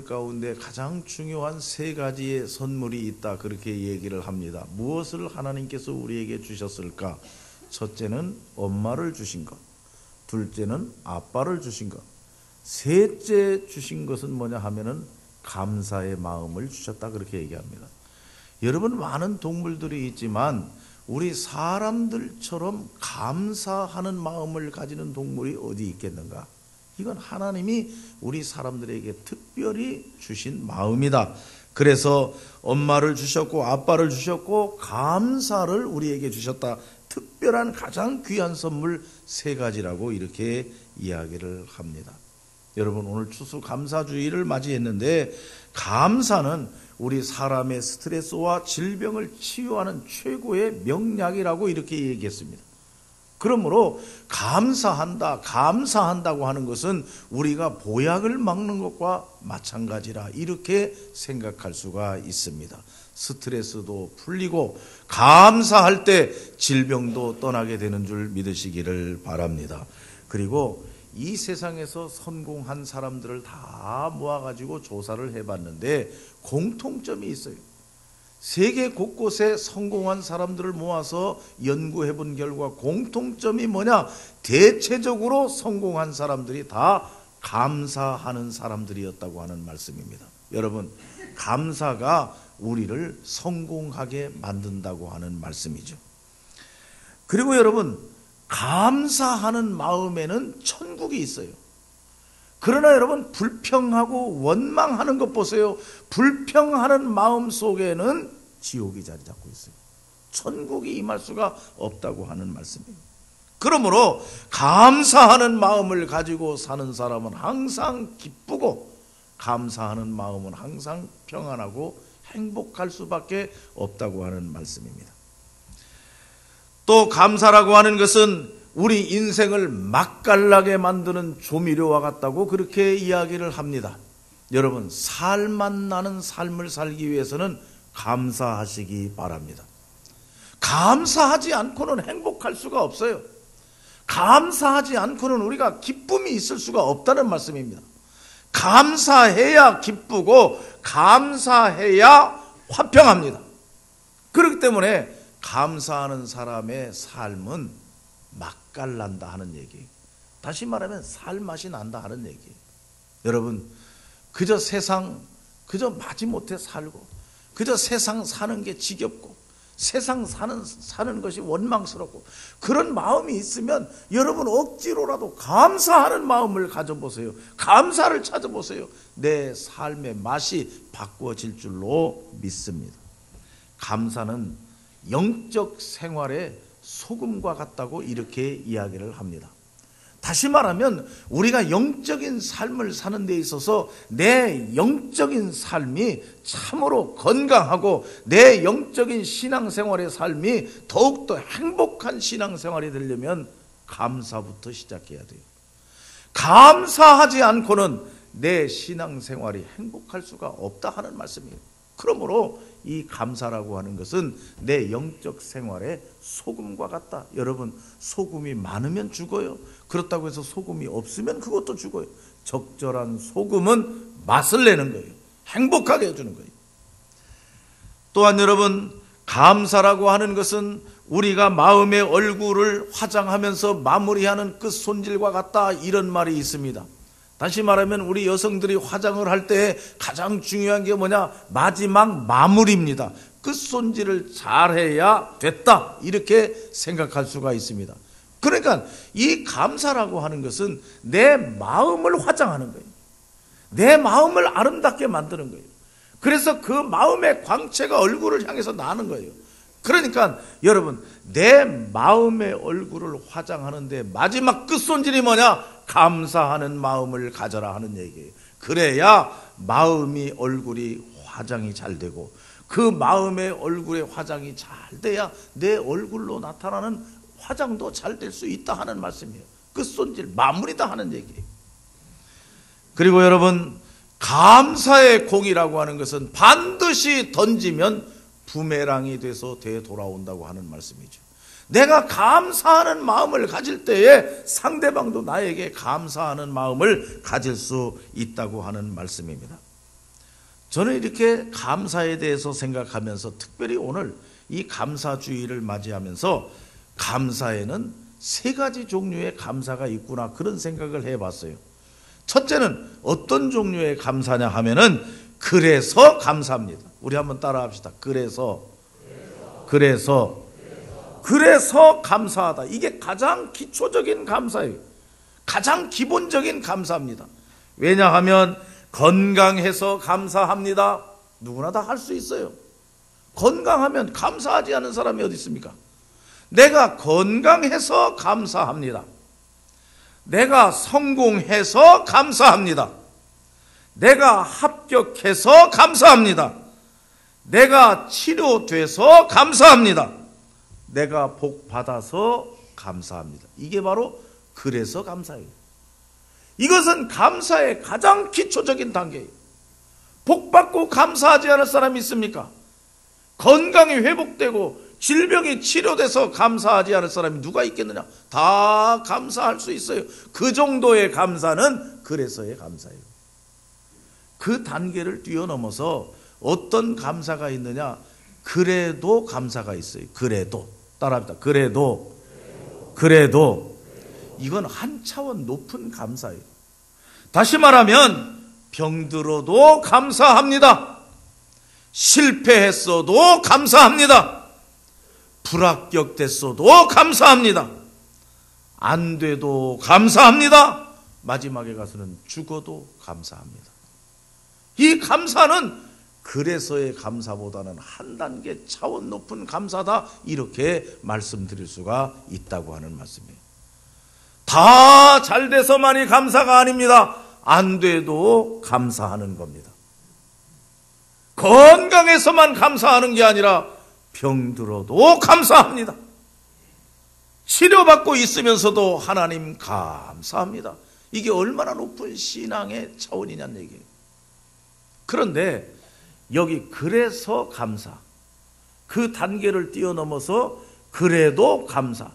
선물 가운데 가장 중요한 세 가지의 선물이 있다, 그렇게 얘기를 합니다. 무엇을 하나님께서 우리에게 주셨을까? 첫째는 엄마를 주신 것, 둘째는 아빠를 주신 것, 셋째 주신 것은 뭐냐 하면은 감사의 마음을 주셨다, 그렇게 얘기합니다. 여러분, 많은 동물들이 있지만 우리 사람들처럼 감사하는 마음을 가지는 동물이 어디 있겠는가? 이건 하나님이 우리 사람들에게 특별히 주신 마음이다. 그래서 엄마를 주셨고 아빠를 주셨고 감사를 우리에게 주셨다. 특별한 가장 귀한 선물 세 가지라고 이렇게 이야기를 합니다. 여러분, 오늘 추수감사주의를 맞이했는데 감사는 우리 사람의 스트레스와 질병을 치유하는 최고의 명약이라고 이렇게 얘기했습니다. 그러므로 감사한다고 하는 것은 우리가 보약을 막는 것과 마찬가지라 이렇게 생각할 수가 있습니다. 스트레스도 풀리고 감사할 때 질병도 떠나게 되는 줄 믿으시기를 바랍니다. 그리고 이 세상에서 성공한 사람들을 다 모아가지고 조사를 해봤는데 공통점이 있어요. 세계 곳곳에 성공한 사람들을 모아서 연구해 본 결과 공통점이 뭐냐? 대체적으로 성공한 사람들이 다 감사하는 사람들이었다고 하는 말씀입니다. 여러분, 감사가 우리를 성공하게 만든다고 하는 말씀이죠. 그리고 여러분, 감사하는 마음에는 천국이 있어요. 그러나 여러분, 불평하고 원망하는 것 보세요. 불평하는 마음 속에는 지옥이 자리 잡고 있어요. 천국이 임할 수가 없다고 하는 말씀이에요. 그러므로 감사하는 마음을 가지고 사는 사람은 항상 기쁘고 감사하는 마음은 항상 평안하고 행복할 수밖에 없다고 하는 말씀입니다. 또 감사라고 하는 것은 우리 인생을 맛깔나게 만드는 조미료와 같다고 그렇게 이야기를 합니다. 여러분, 살맛 나는 삶을 살기 위해서는 감사하시기 바랍니다. 감사하지 않고는 행복할 수가 없어요. 감사하지 않고는 우리가 기쁨이 있을 수가 없다는 말씀입니다. 감사해야 기쁘고 감사해야 화평합니다. 그렇기 때문에 감사하는 사람의 삶은 맛깔난다 하는 얘기예요. 다시 말하면 살맛이 난다 하는 얘기예요. 여러분, 그저 세상 그저 마지못해 살고 그저 세상 사는 게 지겹고 세상 사는 것이 원망스럽고 그런 마음이 있으면 여러분 억지로라도 감사하는 마음을 가져보세요. 감사를 찾아보세요. 내 삶의 맛이 바꿔질 줄로 믿습니다. 감사는 영적 생활의 소금과 같다고 이렇게 이야기를 합니다. 다시 말하면 우리가 영적인 삶을 사는 데 있어서 내 영적인 삶이 참으로 건강하고 내 영적인 신앙생활의 삶이 더욱더 행복한 신앙생활이 되려면 감사부터 시작해야 돼요. 감사하지 않고는 내 신앙생활이 행복할 수가 없다 하는 말씀이에요. 그러므로 이 감사라고 하는 것은 내 영적 생활의 소금과 같다. 여러분, 소금이 많으면 죽어요. 그렇다고 해서 소금이 없으면 그것도 죽어요. 적절한 소금은 맛을 내는 거예요. 행복하게 해주는 거예요. 또한 여러분, 감사라고 하는 것은 우리가 마음의 얼굴을 화장하면서 마무리하는 끝손질과 같다, 이런 말이 있습니다. 다시 말하면 우리 여성들이 화장을 할 때 가장 중요한 게 뭐냐? 마지막 마무리입니다. 끝손질을 잘해야 됐다, 이렇게 생각할 수가 있습니다. 그러니까 이 감사라고 하는 것은 내 마음을 화장하는 거예요. 내 마음을 아름답게 만드는 거예요. 그래서 그 마음의 광채가 얼굴을 향해서 나는 거예요. 그러니까 여러분, 내 마음의 얼굴을 화장하는데 마지막 끝손질이 뭐냐? 감사하는 마음을 가져라 하는 얘기예요. 그래야 마음이 얼굴이 화장이 잘 되고 그 마음의 얼굴의 화장이 잘 돼야 내 얼굴로 나타나는 화장도 잘 될 수 있다 하는 말씀이에요. 끝손질, 마무리다 하는 얘기예요. 그리고 여러분, 감사의 공이라고 하는 것은 반드시 던지면 부메랑이 돼서 되돌아온다고 하는 말씀이죠. 내가 감사하는 마음을 가질 때에 상대방도 나에게 감사하는 마음을 가질 수 있다고 하는 말씀입니다. 저는 이렇게 감사에 대해서 생각하면서 특별히 오늘 이 감사주의를 맞이하면서 감사에는 세 가지 종류의 감사가 있구나, 그런 생각을 해봤어요. 첫째는 어떤 종류의 감사냐 하면은 그래서 감사합니다. 우리 한번 따라 합시다. 그래서 감사하다. 이게 가장 기초적인 감사예요. 가장 기본적인 감사입니다. 왜냐하면 건강해서 감사합니다. 누구나 다 할 수 있어요. 건강하면 감사하지 않은 사람이 어디 있습니까? 내가 건강해서 감사합니다. 내가 성공해서 감사합니다. 내가 합격해서 감사합니다. 내가 치료돼서 감사합니다. 내가 복 받아서 감사합니다. 이게 바로 그래서 감사예요. 이것은 감사의 가장 기초적인 단계예요. 복 받고 감사하지 않을 사람이 있습니까? 건강이 회복되고 질병이 치료돼서 감사하지 않을 사람이 누가 있겠느냐? 다 감사할 수 있어요. 그 정도의 감사는 그래서의 감사예요. 그 단계를 뛰어넘어서 어떤 감사가 있느냐? 그래도 감사가 있어요. 그래도. 따라합니다. 그래도. 이건 한 차원 높은 감사예요. 다시 말하면 병들어도 감사합니다. 실패했어도 감사합니다. 불합격됐어도 감사합니다. 안 돼도 감사합니다. 마지막에 가서는 죽어도 감사합니다. 이 감사는 그래서의 감사보다는 한 단계 차원 높은 감사다, 이렇게 말씀드릴 수가 있다고 하는 말씀이에요. 다 잘 돼서만이 감사가 아닙니다. 안 돼도 감사하는 겁니다. 건강해서만 감사하는 게 아니라 병들어도 감사합니다. 치료받고 있으면서도 하나님 감사합니다. 이게 얼마나 높은 신앙의 차원이냐는 얘기예요. 그런데 여기 그래서 감사, 그 단계를 뛰어넘어서 그래도 감사,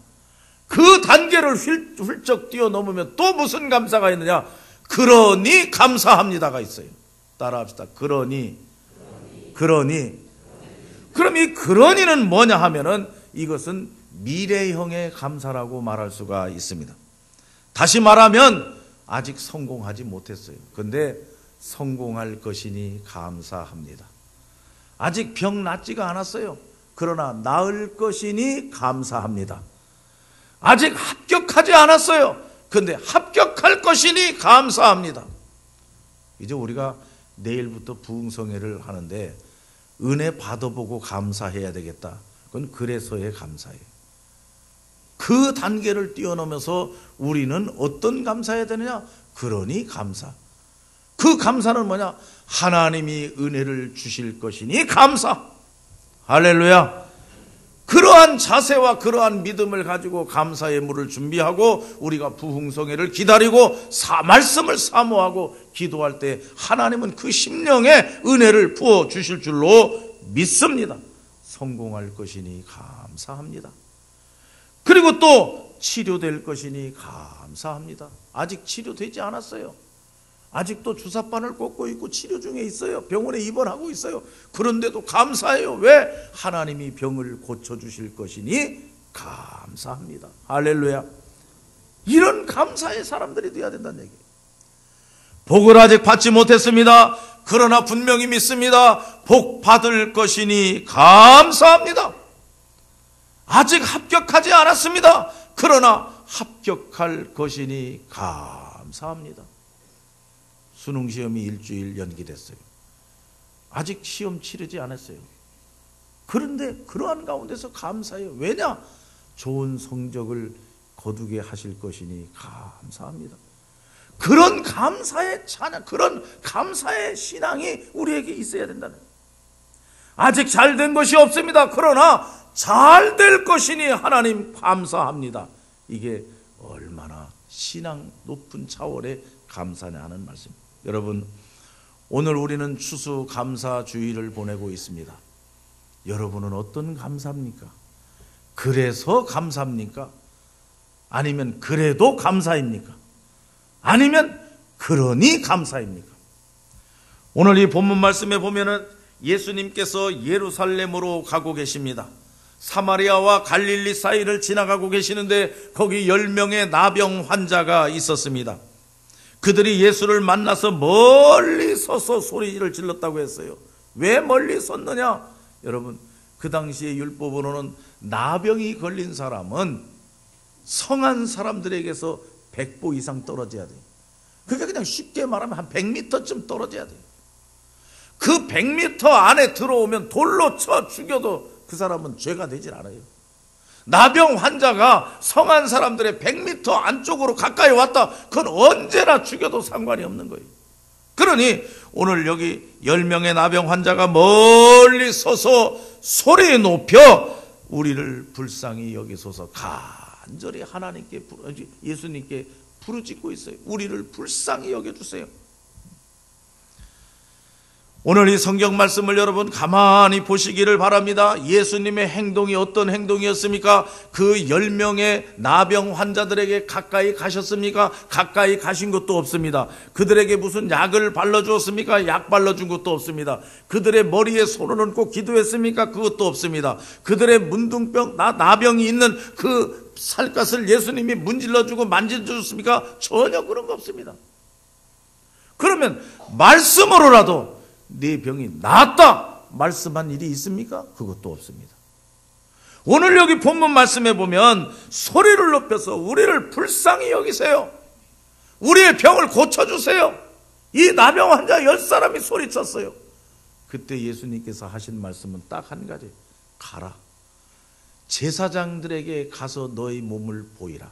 그 단계를 훌쩍 뛰어넘으면 또 무슨 감사가 있느냐? 그러니 감사합니다가 있어요. 따라합시다. 그러니. 그럼 이 그러니는 뭐냐 하면은 이것은 미래형의 감사라고 말할 수가 있습니다. 다시 말하면 아직 성공하지 못했어요. 근데 성공할 것이니 감사합니다. 아직 병 낫지가 않았어요. 그러나 나을 것이니 감사합니다. 아직 합격하지 않았어요. 근데 합격할 것이니 감사합니다. 이제 우리가 내일부터 부흥성회를 하는데 은혜 받아보고 감사해야 되겠다. 그건 그래서의 감사예요. 그 단계를 뛰어넘어서 우리는 어떤 감사해야 되느냐? 그러니 감사. 그 감사는 뭐냐? 하나님이 은혜를 주실 것이니 감사. 할렐루야. 그러한 자세와 그러한 믿음을 가지고 감사의 물을 준비하고 우리가 부흥성회를 기다리고 말씀을 사모하고 기도할 때 하나님은 그 심령에 은혜를 부어 주실 줄로 믿습니다. 성공할 것이니 감사합니다. 그리고 또 치료될 것이니 감사합니다. 아직 치료되지 않았어요. 아직도 주사바늘 꽂고 있고 치료 중에 있어요. 병원에 입원하고 있어요. 그런데도 감사해요. 왜? 하나님이 병을 고쳐주실 것이니 감사합니다. 할렐루야. 이런 감사의 사람들이 되어야 된다는 얘기예요. 복을 아직 받지 못했습니다. 그러나 분명히 믿습니다. 복 받을 것이니 감사합니다. 아직 합격하지 않았습니다. 그러나 합격할 것이니 감사합니다. 수능시험이 일주일 연기됐어요. 아직 시험 치르지 않았어요. 그런데 그러한 가운데서 감사해요. 왜냐? 좋은 성적을 거두게 하실 것이니 감사합니다. 그런 감사의 찬양, 그런 감사의 신앙이 우리에게 있어야 된다는 거예요. 아직 잘 된 것이 없습니다. 그러나 잘 될 것이니 하나님 감사합니다. 이게 얼마나 신앙 높은 차원의 감사냐 하는 말씀입니다. 여러분, 오늘 우리는 추수감사주의를 보내고 있습니다. 여러분은 어떤 감사입니까? 그래서 감사입니까? 아니면 그래도 감사입니까? 아니면 그러니 감사입니까? 오늘 이 본문 말씀에 보면은 예수님께서 예루살렘으로 가고 계십니다. 사마리아와 갈릴리 사이를 지나가고 계시는데 거기 10명의 나병 환자가 있었습니다. 그들이 예수를 만나서 멀리 서서 소리를 질렀다고 했어요. 왜 멀리 섰느냐? 여러분, 그 당시의 율법으로는 나병이 걸린 사람은 성한 사람들에게서 100보 이상 떨어져야 돼요. 그게 그냥 쉽게 말하면 한 100m쯤 떨어져야 돼요. 그 100m 안에 들어오면 돌로 쳐 죽여도 그 사람은 죄가 되질 않아요. 나병 환자가 성한 사람들의 100m 안쪽으로 가까이 왔다, 그건 언제나 죽여도 상관이 없는 거예요. 그러니 오늘 여기 10명의 나병 환자가 멀리 서서 소리 높여 우리를 불쌍히 여기소서 간절히 하나님께, 예수님께 부르짖고 있어요. 우리를 불쌍히 여겨주세요. 오늘 이 성경 말씀을 여러분 가만히 보시기를 바랍니다. 예수님의 행동이 어떤 행동이었습니까? 그 10명의 나병 환자들에게 가까이 가셨습니까? 가까이 가신 것도 없습니다. 그들에게 무슨 약을 발라주었습니까? 약 발라준 것도 없습니다. 그들의 머리에 손을 얹고 기도했습니까? 그것도 없습니다. 그들의 문둥병, 나병이 있는 그 살갗을 예수님이 문질러주고 만져주셨습니까? 전혀 그런 거 없습니다. 그러면 말씀으로라도 네 병이 나았다 말씀한 일이 있습니까? 그것도 없습니다. 오늘 여기 본문 말씀에 보면 소리를 높여서 우리를 불쌍히 여기세요. 우리의 병을 고쳐주세요. 이 나병 환자 10사람이 소리쳤어요. 그때 예수님께서 하신 말씀은 딱 한 가지. 가라. 제사장들에게 가서 너희 몸을 보이라.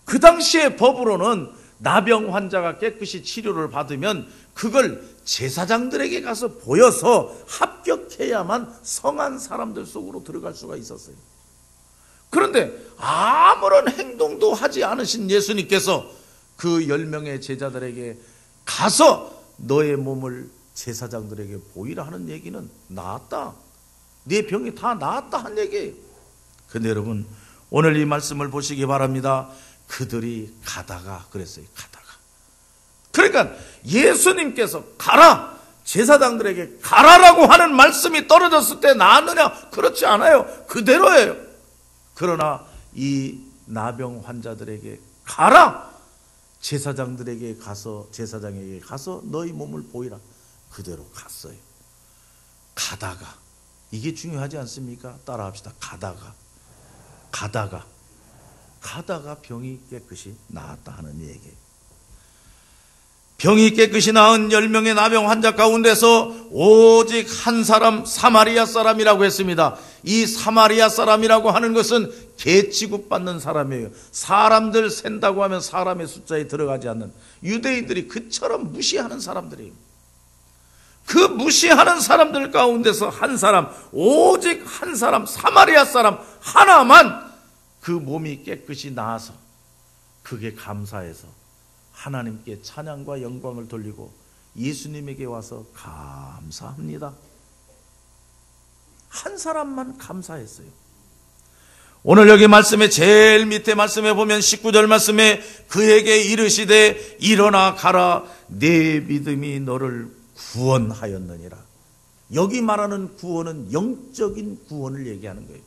그 당시의 법으로는 나병 환자가 깨끗이 치료를 받으면 그걸 제사장들에게 가서 보여서 합격해야만 성한 사람들 속으로 들어갈 수가 있었어요. 그런데 아무런 행동도 하지 않으신 예수님께서 그 10명의 제자들에게 가서 너의 몸을 제사장들에게 보이라 하는 얘기는 나았다, 네 병이 다 나았다 한 얘기예요. 근데 여러분, 오늘 이 말씀을 보시기 바랍니다. 그들이 가다가 그랬어요. 가다가. 그러니까 예수님께서 가라, 제사장들에게 가라라고 하는 말씀이 떨어졌을 때 나았느냐? 그렇지 않아요. 그대로예요. 그러나 이 나병 환자들에게 가라, 제사장들에게 가서, 제사장에게 가서 너희 몸을 보이라. 그대로 갔어요. 가다가. 이게 중요하지 않습니까? 따라합시다. 가다가 병이 깨끗이 나았다 하는 얘기예요. 병이 깨끗이 나은 10명의 나병 환자 가운데서 오직 한 사람, 사마리아 사람이라고 했습니다. 이 사마리아 사람이라고 하는 것은 개 취급받는 사람이에요. 사람들 센다고 하면 사람의 숫자에 들어가지 않는, 유대인들이 그처럼 무시하는 사람들이에요. 그 무시하는 사람들 가운데서 한 사람, 오직 한 사람, 사마리아 사람 하나만 그 몸이 깨끗이 나아서 그게 감사해서 하나님께 찬양과 영광을 돌리고 예수님에게 와서 감사합니다. 한 사람만 감사했어요. 오늘 여기 말씀에 제일 밑에 말씀에 보면 19절 말씀에 그에게 이르시되 일어나 가라, 내 믿음이 너를 구원하였느니라. 여기 말하는 구원은 영적인 구원을 얘기하는 거예요.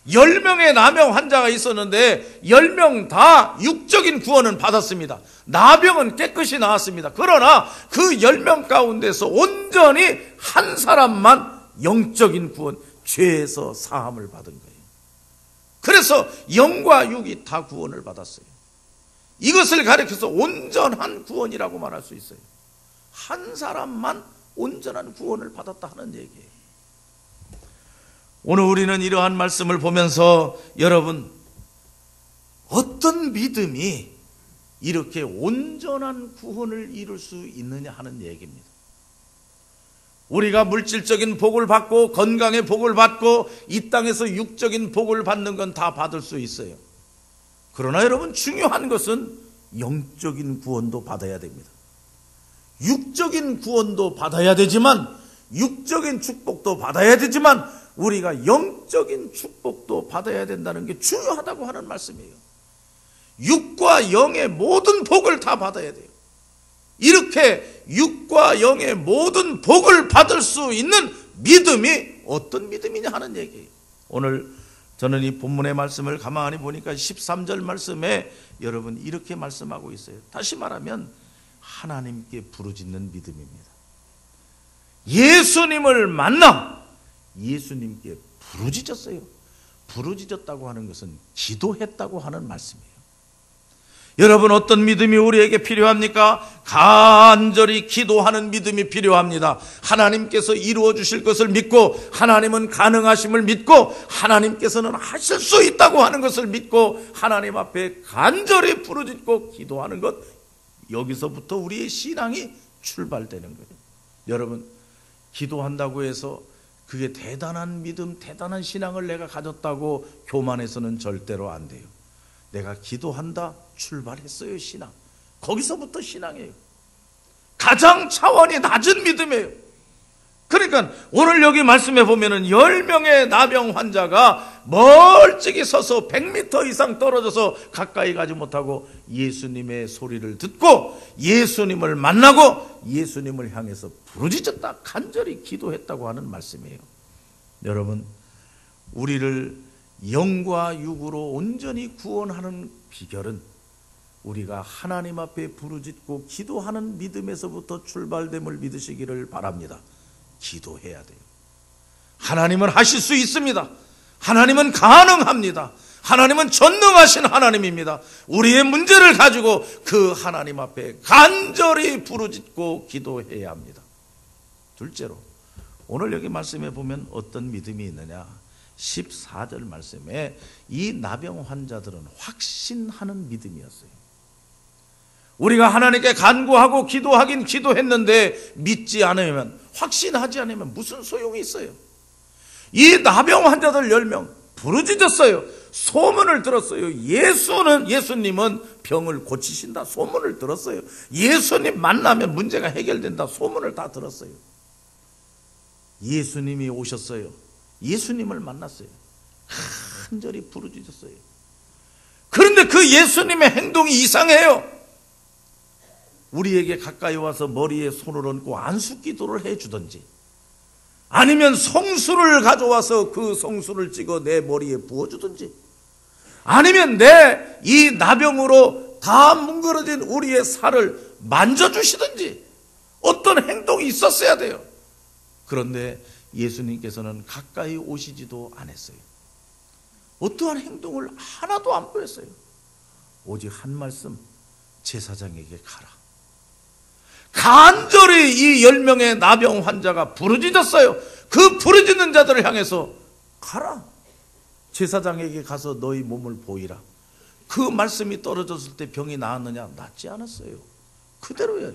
10명의 나병 환자가 있었는데 10명 다 육적인 구원은 받았습니다. 나병은 깨끗이 나았습니다. 그러나 그 10명 가운데서 온전히 한 사람만 영적인 구원, 죄에서 사함을 받은 거예요. 그래서 영과 육이 다 구원을 받았어요. 이것을 가리켜서 온전한 구원이라고 말할 수 있어요. 한 사람만 온전한 구원을 받았다 하는 얘기예요. 오늘 우리는 이러한 말씀을 보면서 여러분, 어떤 믿음이 이렇게 온전한 구원을 이룰 수 있느냐 하는 얘기입니다. 우리가 물질적인 복을 받고 건강의 복을 받고 이 땅에서 육적인 복을 받는 건 다 받을 수 있어요. 그러나 여러분, 중요한 것은 영적인 구원도 받아야 됩니다. 육적인 구원도 받아야 되지만, 육적인 축복도 받아야 되지만, 우리가 영적인 축복도 받아야 된다는 게 중요하다고 하는 말씀이에요. 육과 영의 모든 복을 다 받아야 돼요. 이렇게 육과 영의 모든 복을 받을 수 있는 믿음이 어떤 믿음이냐 하는 얘기예요. 오늘 저는 이 본문의 말씀을 가만히 보니까 13절 말씀에 여러분 이렇게 말씀하고 있어요. 다시 말하면 하나님께 부르짖는 믿음입니다. 예수님을 만나 예수님께 부르짖었어요. 부르짖었다고 하는 것은 기도했다고 하는 말씀이에요. 여러분 어떤 믿음이 우리에게 필요합니까? 간절히 기도하는 믿음이 필요합니다. 하나님께서 이루어 주실 것을 믿고 하나님은 가능하심을 믿고 하나님께서는 하실 수 있다고 하는 것을 믿고 하나님 앞에 간절히 부르짖고 기도하는 것, 여기서부터 우리의 신앙이 출발되는 거예요. 여러분 기도한다고 해서 그게 대단한 믿음, 대단한 신앙을 내가 가졌다고 교만해서는 절대로 안 돼요. 내가 기도한다, 출발했어요. 신앙. 거기서부터 신앙이에요. 가장 차원이 낮은 믿음이에요. 그러니까 오늘 여기 말씀해 보면은 10명의 나병 환자가 멀찍이 서서 100m 이상 떨어져서 가까이 가지 못하고 예수님의 소리를 듣고 예수님을 만나고 예수님을 향해서 부르짖었다, 간절히 기도했다고 하는 말씀이에요. 여러분 우리를 영과 육으로 온전히 구원하는 비결은 우리가 하나님 앞에 부르짖고 기도하는 믿음에서부터 출발됨을 믿으시기를 바랍니다. 기도해야 돼요. 하나님은 하실 수 있습니다. 하나님은 가능합니다. 하나님은 전능하신 하나님입니다. 우리의 문제를 가지고 그 하나님 앞에 간절히 부르짖고 기도해야 합니다. 둘째로 오늘 여기 말씀해 보면 어떤 믿음이 있느냐, 14절 말씀에 이 나병 환자들은 확신하는 믿음이었어요. 우리가 하나님께 간구하고 기도하긴 기도했는데 믿지 않으면, 확신하지 않으면 무슨 소용이 있어요? 이 나병 환자들 10명 부르짖었어요. 소문을 들었어요. 예수님은 병을 고치신다 소문을 들었어요. 예수님 만나면 문제가 해결된다 소문을 다 들었어요. 예수님이 오셨어요. 예수님을 만났어요. 간절히 부르짖었어요. 그런데 그 예수님의 행동이 이상해요. 우리에게 가까이 와서 머리에 손을 얹고 안수기도를 해주든지, 아니면 성수를 가져와서 그 성수를 찍어 내 머리에 부어주든지, 아니면 내 이 나병으로 다 뭉그러진 우리의 살을 만져주시든지 어떤 행동이 있었어야 돼요. 그런데 예수님께서는 가까이 오시지도 않았어요. 어떠한 행동을 하나도 안 보였어요. 오직 한 말씀, 제사장에게 가라. 간절히 이 10명의 나병 환자가 부르짖었어요. 그 부르짖는 자들을 향해서 가라. 제사장에게 가서 너희 몸을 보이라. 그 말씀이 떨어졌을 때 병이 나았느냐? 낫지 않았어요. 그대로예요.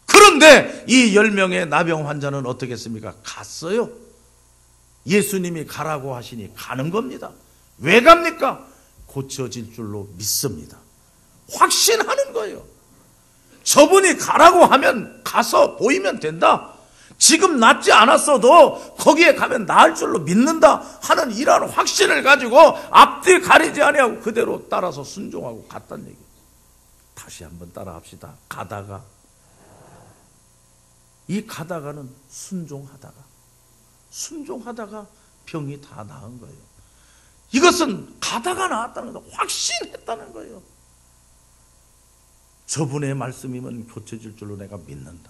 그런데 이 10명의 나병 환자는 어떻게 했습니까? 갔어요. 예수님이 가라고 하시니 가는 겁니다. 왜 갑니까? 고쳐질 줄로 믿습니다. 확신하는 거예요. 저분이 가라고 하면 가서 보이면 된다. 지금 낫지 않았어도 거기에 가면 나을 줄로 믿는다 하는 이러한 확신을 가지고 앞뒤 가리지 아니하고 그대로 따라서 순종하고 갔다는 얘기예요. 다시 한번 따라합시다. 가다가는 순종하다가 병이 다 나은 거예요. 이것은 가다가 나았다는 거예요. 확신했다는 거예요. 저분의 말씀이면 고쳐질 줄로 내가 믿는다.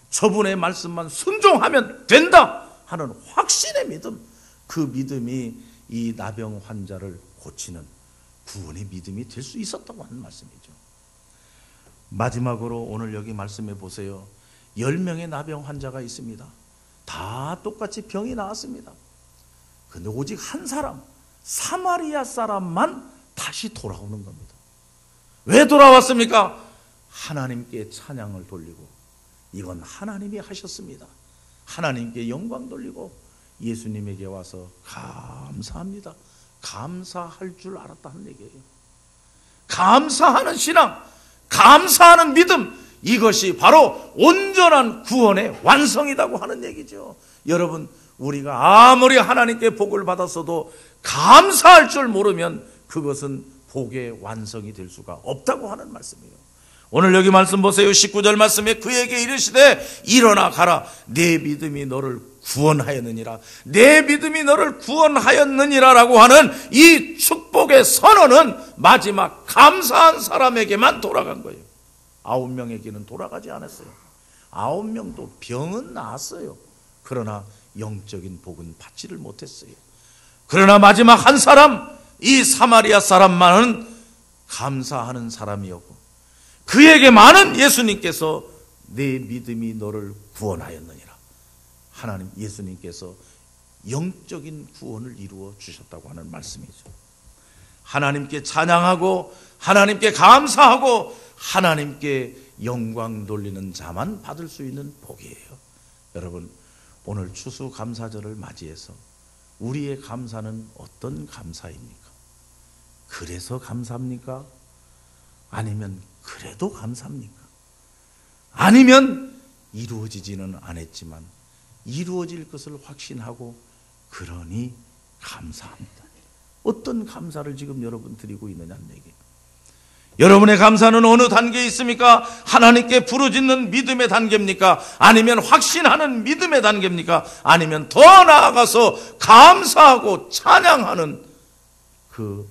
저분의 말씀만 순종하면 된다 하는 확신의 믿음, 그 믿음이 이 나병 환자를 고치는 구원의 믿음이 될 수 있었다고 하는 말씀이죠. 마지막으로 오늘 여기 말씀해 보세요. 10명의 나병 환자가 있습니다. 다 똑같이 병이 나왔습니다. 그런데 오직 한 사람, 사마리아 사람만 다시 돌아오는 겁니다. 왜 돌아왔습니까? 하나님께 찬양을 돌리고, 이건 하나님이 하셨습니다. 하나님께 영광 돌리고 예수님에게 와서 감사합니다. 감사할 줄 알았다는 얘기예요. 감사하는 신앙, 감사하는 믿음, 이것이 바로 온전한 구원의 완성이라고 하는 얘기죠. 여러분, 우리가 아무리 하나님께 복을 받았어도 감사할 줄 모르면 그것은 복의 완성이 될 수가 없다고 하는 말씀이에요. 오늘 여기 말씀 보세요. 19절 말씀에 그에게 이르시되 일어나 가라. 내 믿음이 너를 구원하였느니라. 내 믿음이 너를 구원하였느니라 라고 하는 이 축복의 선언은 마지막 감사한 사람에게만 돌아간 거예요. 9명에게는 돌아가지 않았어요. 9명도 병은 나았어요. 그러나 영적인 복은 받지를 못했어요. 그러나 마지막 한 사람, 이 사마리아 사람만은 감사하는 사람이었고 그에게만은 예수님께서 내 믿음이 너를 구원하였느니라. 하나님 예수님께서 영적인 구원을 이루어 주셨다고 하는 말씀이죠. 하나님께 찬양하고 하나님께 감사하고 하나님께 영광 돌리는 자만 받을 수 있는 복이에요. 여러분, 오늘 추수감사절을 맞이해서 우리의 감사는 어떤 감사입니까? 그래서 감사합니까? 아니면 그래도 감사합니까? 아니면 이루어지지는 않았지만 이루어질 것을 확신하고 그러니 감사합니다. 어떤 감사를 지금 여러분 드리고 있느냐는 얘기예요. 여러분의 감사는 어느 단계에 있습니까? 하나님께 부르짖는 믿음의 단계입니까? 아니면 확신하는 믿음의 단계입니까? 아니면 더 나아가서 감사하고 찬양하는 그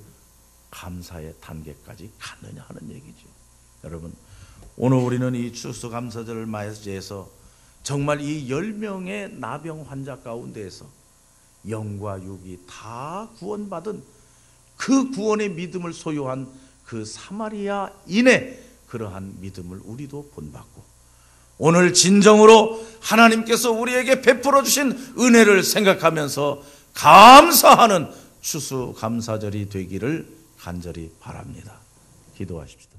감사의 단계까지 갔느냐 하는 얘기죠. 여러분, 오늘 우리는 이 추수감사절을 맞이해서 정말 이 10명의 나병 환자 가운데에서 영과 육이 다 구원받은 그 구원의 믿음을 소유한 그 사마리아인의 그러한 믿음을 우리도 본받고 오늘 진정으로 하나님께서 우리에게 베풀어 주신 은혜를 생각하면서 감사하는 추수감사절이 되기를 간절히 바랍니다. 기도하십시다.